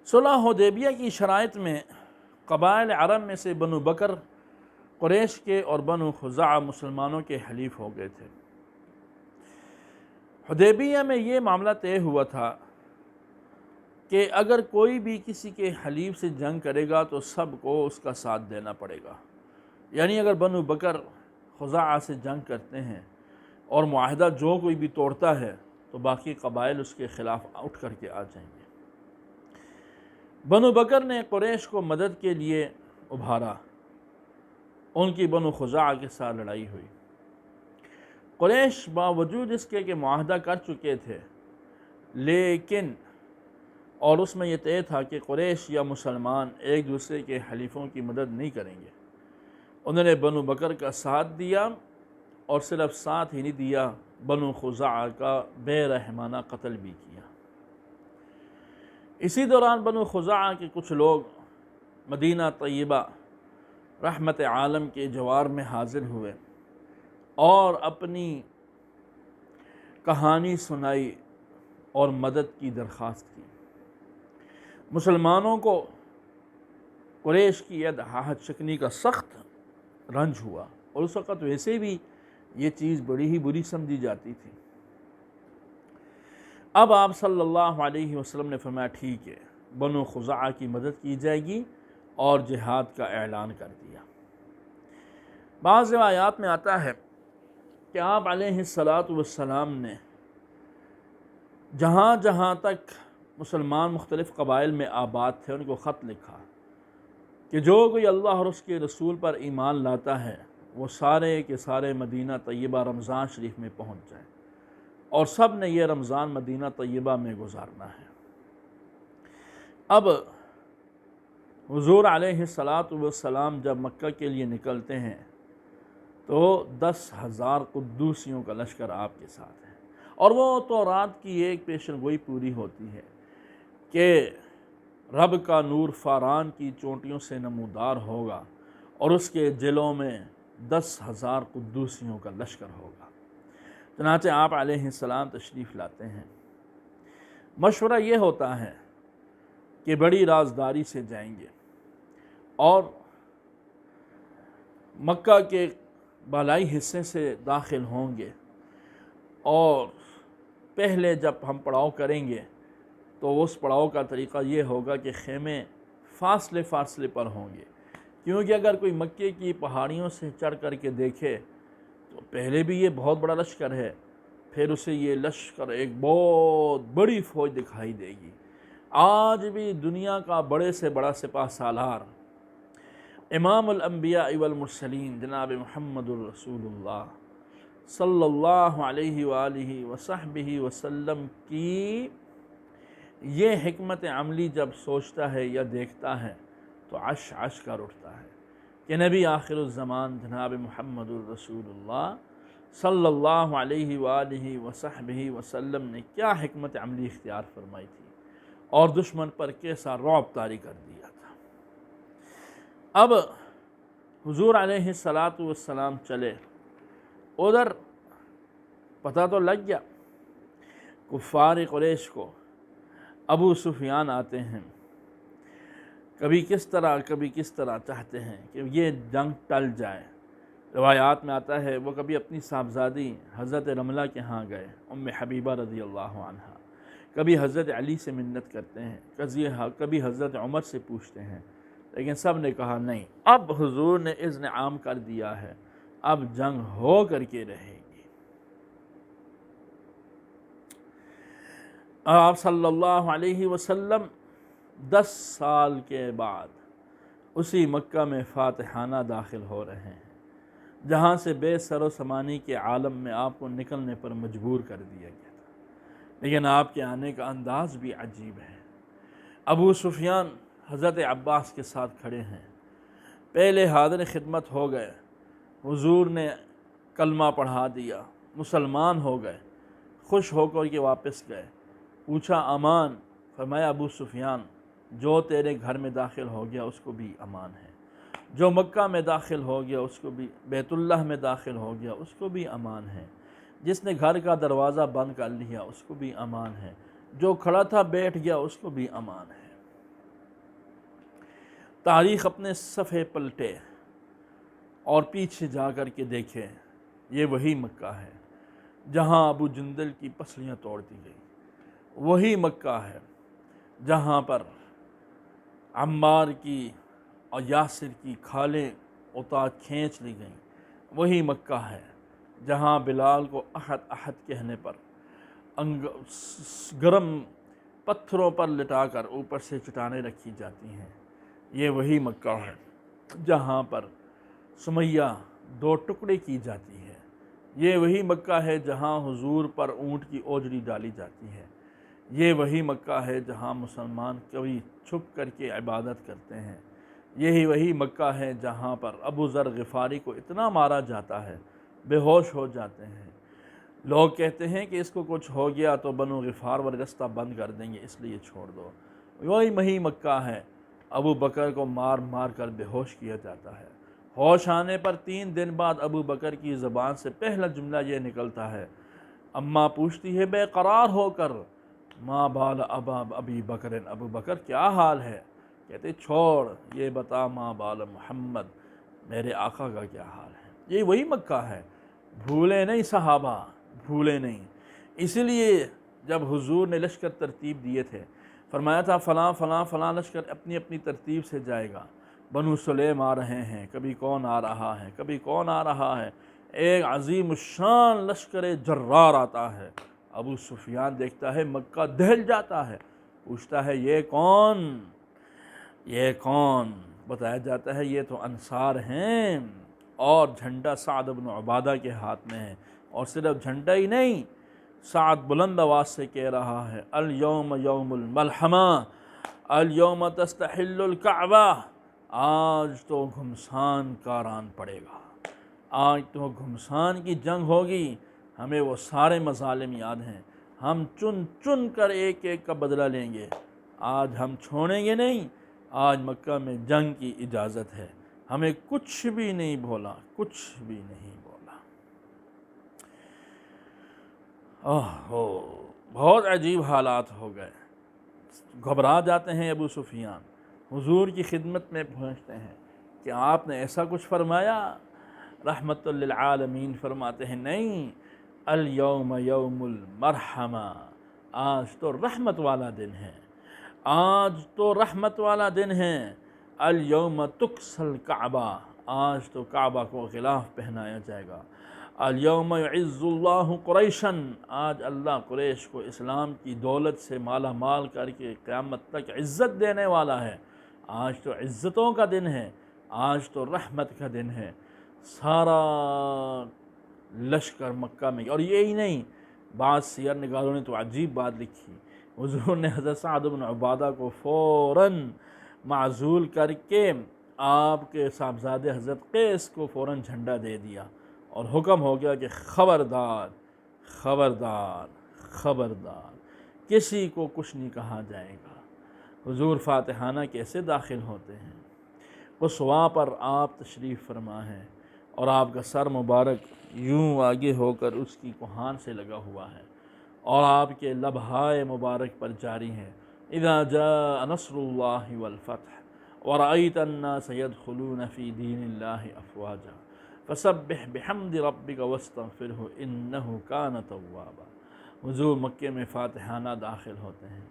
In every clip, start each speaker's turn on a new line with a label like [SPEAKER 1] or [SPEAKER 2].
[SPEAKER 1] صلح حدیبیہ کی شرائط میں قبائل عرب میں سے بنو بکر قریش کے اور بنو خزاعہ مسلمانوں کے حلیف ہو گئے تھے۔ حدیبیہ میں یہ معاملہ طے ہوا تھا کہ اگر کوئی بھی کسی کے حلیف سے جنگ کرے گا تو سب کو اس کا ساتھ دینا پڑے گا، یعنی اگر بنو بکر خزاعہ سے جنگ کرتے ہیں اور معاہدہ جو کوئی بھی توڑتا ہے تو باقی قبائل اس کے خلاف اٹھ کر کے آ جائیں گے۔ بنو بکر نے قریش کو مدد کے لیے ابھارا، ان کی بنو خزاعہ کے ساتھ لڑائی ہوئی۔ قریش باوجود اس کے کہ معاہدہ کر چکے تھے لیکن اور اس میں یہ طے تھا کہ قریش یا مسلمان ایک دوسرے کے حلیفوں کی مدد نہیں کریں گے، انہوں نے بنو بکر کا ساتھ دیا، اور صرف ساتھ ہی نہیں دیا، بنو خزاعہ کا بے رحمانہ قتل بھی کیا۔ اسی دوران بنو خزاعہ کے کچھ لوگ مدینہ طیبہ رحمت عالم کے جوار میں حاضر ہوئے اور اپنی کہانی سنائی اور مدد کی درخواست کی۔ مسلمانوں کو قریش کی عہد شکنی کا سخت رنج ہوا، اور اس وقت ویسے بھی یہ چیز بڑی ہی بری سمجھی جاتی تھی۔ اب آپ صلی اللہ علیہ وسلم نے فرمایا ٹھیک ہے، بنو خزاعہ کی مدد کی جائے گی اور جہاد کا اعلان کر دیا۔ بعض روایات میں آتا ہے کہ آپ علیہ السلام نے جہاں جہاں تک مسلمان مختلف قبائل میں آباد تھے ان کو خط لکھا کہ جو کوئی اللہ اور اس کے رسول پر ایمان لاتا ہے وہ سارے کے سارے مدینہ طیبہ رمضان شریف میں پہنچ جائیں، اور سب نے یہ رمضان مدینہ طیبہ میں گزارنا ہے۔ اب حضور علیہ السلام جب مکہ کے لیے نکلتے ہیں تو 10,000 قدوسیوں کا لشکر آپ کے ساتھ ہے، اور وہ تورات کی ایک پیشن گوئی پوری ہوتی ہے کہ رب کا نور فاران کی چونٹیوں سے نمودار ہوگا اور اس کے جلوں میں 10,000 قدوسیوں کا لشکر ہوگا۔ چنانچہ آپ علیہ السلام تشریف لاتے ہیں۔ مشورہ یہ ہوتا ہے کہ بڑی رازداری سے جائیں گے اور مکہ کے بالائی حصے سے داخل ہوں گے، اور پہلے جب ہم پڑاؤ کریں گے تو اس پڑاؤ کا طریقہ یہ ہوگا کہ خیمے فاصلے پر ہوں گے، کیونکہ اگر کوئی مکے کی پہاڑیوں سے چڑھ کر کے دیکھے تو پہلے بھی یہ بہت بڑا لشکر ہے، پھر اسے یہ لشکر ایک بہت بڑی فوج دکھائی دے گی۔ آج بھی دنیا کا بڑے سے بڑا سپاہ سالار امام الانبیاء والمرسلین جناب محمد الرسول اللہ صلی اللہ علیہ وآلہ وصحبہ وسلم کی یہ حکمت عملی جب سوچتا ہے یا دیکھتا ہے تو عش عش کر اٹھتا ہے کہ نبی آخر الزمان جناب محمد الرسول اللہ صلی اللہ علیہ وآلہ وصحبہ وسلم نے کیا حکمت عملی اختیار فرمائی تھی اور دشمن پر کیسا رعب طاری کر دیا تھا۔ اب حضور علیہ السلام چلے، ادھر پتہ تو لگ گیا کفار قریش کو، ابو سفیان آتے ہیں، کبھی کس طرح چاہتے ہیں کہ یہ جنگ ٹل جائے۔ روایات میں آتا ہے وہ کبھی اپنی صاحبزادی حضرت رملہ کے ہاں گئے، ام حبیبہ رضی اللہ عنہا، کبھی حضرت علی سے منت کرتے ہیں، کبھی حضرت عمر سے پوچھتے ہیں، لیکن سب نے کہا نہیں، اب حضور نے اذن عام کر دیا ہے، اب جنگ ہو کر کے رہے گی۔ آپ صلی اللہ علیہ وسلم 10 سال کے بعد اسی مکہ میں فاتحانہ داخل ہو رہے ہیں جہاں سے بے سر و سامانی کے عالم میں آپ کو نکلنے پر مجبور کر دیا گیا تھا، لیکن آپ کے آنے کا انداز بھی عجیب ہے۔ ابو سفیان حضرت عباس کے ساتھ کھڑے ہیں، پہلے حاضر خدمت ہو گئے، حضور نے کلمہ پڑھا دیا، مسلمان ہو گئے، خوش ہو کر کے واپس گئے، پوچھا امان، فرمایا ابو سفیان جو تیرے گھر میں داخل ہو گیا اس کو بھی امان ہے، جو مکہ میں داخل ہو گیا اس کو بھی، بیت اللہ میں داخل ہو گیا اس کو بھی امان ہے، جس نے گھر کا دروازہ بند کر لیا اس کو بھی امان ہے، جو کھڑا تھا بیٹھ گیا اس کو بھی امان ہے۔ تاریخ اپنے صفحے پلٹے اور پیچھے جا کر کے دیکھیں، یہ وہی مکہ ہے جہاں ابو جندل کی پسلیاں توڑ دی گئی، وہی مکہ ہے جہاں پر عمار کی اور یاسر کی کھالیں اتار کھینچ لی گئیں، وہی مکہ ہے جہاں بلال کو احد احد کہنے پر گرم پتھروں پر لٹا کر اوپر سے چٹانیں رکھی جاتی ہیں، یہ وہی مکہ ہے جہاں پر سمیہ 2 ٹکڑے کی جاتی ہے، یہ وہی مکہ ہے جہاں حضور پر اونٹ کی اوجری ڈالی جاتی ہے، یہ وہی مکہ ہے جہاں مسلمان کبھی چھپ کر کے عبادت کرتے ہیں، یہی وہی مکہ ہے جہاں پر ابو ذر غفاری کو اتنا مارا جاتا ہے بے ہوش ہو جاتے ہیں، لوگ کہتے ہیں کہ اس کو کچھ ہو گیا تو بنو غفار والے رستہ بند کر دیں گے، اس لیے چھوڑ دو، وہی مکہ ہے ابو بکر کو مار مار کر بے ہوش کیا جاتا ہے، ہوش آنے پر 3 دن بعد ابو بکر کی زبان سے پہلا جملہ یہ نکلتا ہے، اماں پوچھتی ہے بے قرار ہو کر، ما بال ابی بکر، ابو بکر کیا حال ہے؟ کہتے چھوڑ، یہ بتا ما بال محمد، میرے آقا کا کیا حال ہے؟ یہ وہی مکہ ہے، بھولے نہیں صحابہ، بھولے نہیں۔ اس لیے جب حضور نے لشکر ترتیب دیے تھے، فرمایا تھا فلاں فلاں فلاں لشکر اپنی اپنی ترتیب سے جائے گا، بنو سلیم آ رہے ہیں، کبھی کون آ رہا ہے، کبھی کون آ رہا ہے، ایک عظیم الشان لشکر جرار آتا ہے، ابو سفیان دیکھتا ہے مکہ دہل جاتا ہے، پوچھتا ہے یہ کون؟ یہ کون؟ بتایا جاتا ہے یہ تو انصار ہیں، اور جھنڈا سعد بن عبادہ کے ہاتھ میں ہے، اور صرف جھنڈا ہی نہیں، سعد بلند آواز سے کہہ رہا ہے الیوم یوم الملحمہ، الیوم تستحل الکعبہ، آج تو گھمسان کاران پڑے گا، آج تو گھمسان کی جنگ ہوگی، ہمیں وہ سارے مظالم یاد ہیں، ہم چن چن کر ایک ایک کا بدلہ لیں گے، آج ہم چھوڑیں گے نہیں، آج مکہ میں جنگ کی اجازت ہے، ہمیں کچھ بھی نہیں بولا، کچھ بھی نہیں بولا۔ بہت عجیب حالات ہو گئے، گھبرا جاتے ہیں ابو سفیان، حضور کی خدمت میں پہنچتے ہیں کہ آپ نے ایسا کچھ فرمایا؟ رحمت للعالمین فرماتے ہیں نہیں، الیوم یوم المرحمہ، آج تو رحمت والا دن ہے، آج تو رحمت والا دن ہے، الیوم تکسى الکعبہ، آج تو کعبہ کو غلاف پہنایا جائے گا، الیوم یعز اللہ قریشا، آج اللہ قریش کو اسلام کی دولت سے مالا مال کر کے قیامت تک عزت دینے والا ہے، آج تو عزتوں کا دن ہے، آج تو رحمت کا دن ہے، سارا لشکر مکہ میں، اور یہی نہیں، بعض سیر نگاروں نے تو عجیب بات لکھی، حضور نے حضرت سعد بن عبادہ کو فوراً معزول کر کے آپ کے صاحبزادے حضرت قیس کو فوراً جھنڈا دے دیا، اور حکم ہو گیا کہ خبردار خبردار خبردار، کسی کو کچھ نہیں کہا جائے گا۔ حضور فاتحانہ کیسے داخل ہوتے ہیں؟ قصواء پر آپ تشریف فرما ہیں، اور آپ کا سر مبارک یوں آگے ہو کر اس کی کوہان سے لگا ہوا ہے، اور آپ کے لبہائے مبارک پر جاری ہے اذا جاء نصر اللہ والفتح ورأیت الناس يدخلون فی دین اللہ افواجا فسبح بحمد ربک واستغفرہ انہ کان توابا۔ حضور مکے میں فاتحانہ داخل ہوتے ہیں،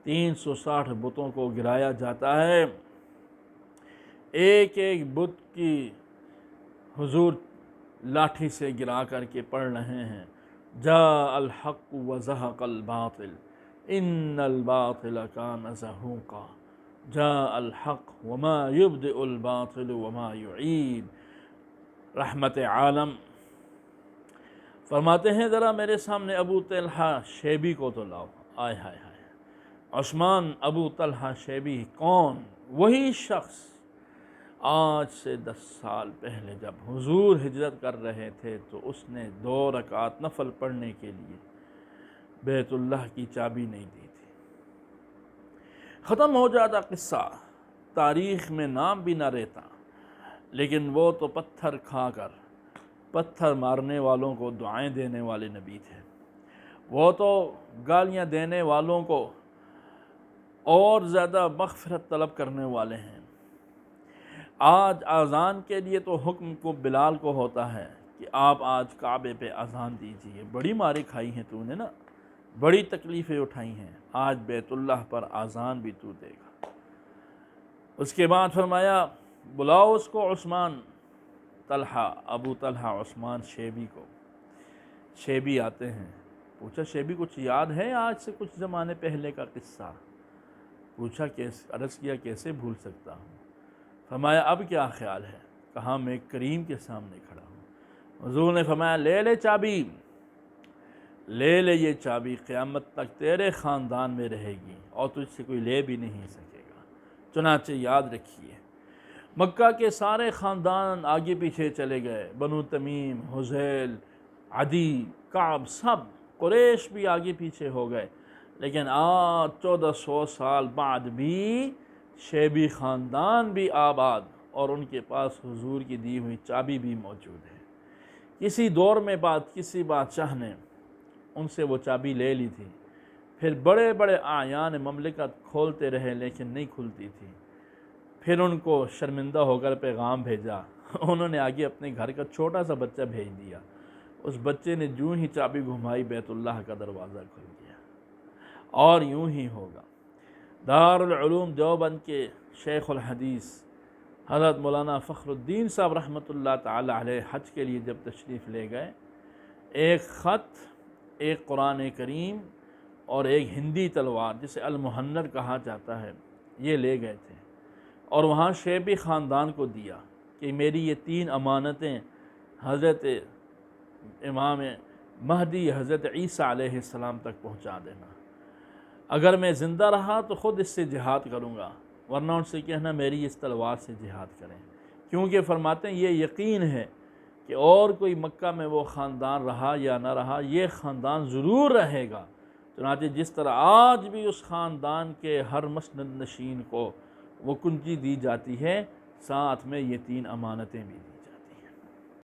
[SPEAKER 1] 360 بتوں کو گرایا جاتا ہے، ایک ایک بت کی حضور لاٹھی سے گرا کر کے پڑھ رہے ہیں جاء الحق وزہق الباطل ان الباطل کان زہوقا، جاء الحق وما یبدئ الباطل وما یعید۔ رحمت عالم فرماتے ہیں ذرا میرے سامنے ابو طلحہ شیبی کو تو لاؤ، آئے ہائے ہائے، عثمان ابو طلحہ شیبی کون؟ وہی شخص آج سے 10 سال پہلے جب حضور ہجرت کر رہے تھے تو اس نے 2 رکعت نفل پڑھنے کے لیے بیت اللہ کی چابی نہیں دی تھی، ختم ہو جاتا قصہ، تاریخ میں نام بھی نہ رہتا، لیکن وہ تو پتھر کھا کر پتھر مارنے والوں کو دعائیں دینے والے نبی تھے، وہ تو گالیاں دینے والوں کو اور زیادہ مغفرت طلب کرنے والے ہیں، آج اذان کے لیے تو حکم کو بلال کو ہوتا ہے کہ آپ آج کعبے پہ اذان دیجیے، بڑی ماریں کھائی ہیں تو نے نا، بڑی تکلیفیں اٹھائی ہیں، آج بیت اللہ پر اذان بھی تو دے گا۔ اس کے بعد فرمایا بلاؤ اس کو عثمان، طلحہ، ابو طلحہ عثمان شیبی کو۔ شیبی آتے ہیں، پوچھا شیبی کچھ یاد ہے آج سے کچھ زمانے پہلے کا قصہ؟ پوچھا عرض کیا کیسے بھول سکتا ہوں؟ فرمایا اب کیا خیال ہے؟ کہا میں کریم کے سامنے کھڑا ہوں۔ حضور نے فرمایا لے لے چابی، لے لے یہ چابی، قیامت تک تیرے خاندان میں رہے گی اور تجھ سے کوئی لے بھی نہیں سکے گا۔ چنانچہ یاد رکھیے مکہ کے سارے خاندان آگے پیچھے چلے گئے، بنو تمیم، حذیل، عدی، کعب، سب قریش بھی آگے پیچھے ہو گئے، لیکن آج 1400 سال بعد بھی شیبی خاندان بھی آباد اور ان کے پاس حضور کی دی ہوئی چابی بھی موجود ہے۔ کسی دور میں کسی بادشاہ نے ان سے وہ چابی لے لی تھی، پھر بڑے بڑے اعیان مملکت کھولتے رہے لیکن نہیں کھلتی تھی، پھر ان کو شرمندہ ہو کر پیغام بھیجا، انہوں نے آگے اپنے گھر کا چھوٹا سا بچہ بھیج دیا، اس بچے نے جو ہی چابی گھمائی بیت اللہ کا دروازہ کھل گیا، اور یوں ہی ہوگا۔ دارالعلوم دیوبند کے شیخ الحدیث حضرت مولانا فخر الدین صاحب رحمۃ اللہ تعالی علیہ حج کے لیے جب تشریف لے گئے، ایک خط، ایک قرآن کریم اور ایک ہندی تلوار جسے المحنر کہا جاتا ہے، یہ لے گئے تھے اور وہاں شیبی خاندان کو دیا کہ میری یہ 3 امانتیں حضرت امام مہدی حضرت عیسیٰ علیہ السلام تک پہنچا دینا، اگر میں زندہ رہا تو خود اس سے جہاد کروں گا، ورنہ ان سے کہنا میری اس تلوار سے جہاد کریں، کیونکہ فرماتے ہیں یہ یقین ہے کہ اور کوئی مکہ میں وہ خاندان رہا یا نہ رہا، یہ خاندان ضرور رہے گا۔ چنانچہ جس طرح آج بھی اس خاندان کے ہر مسند نشین کو وہ کنجی دی جاتی ہے، ساتھ میں یہ 3 امانتیں بھی دی۔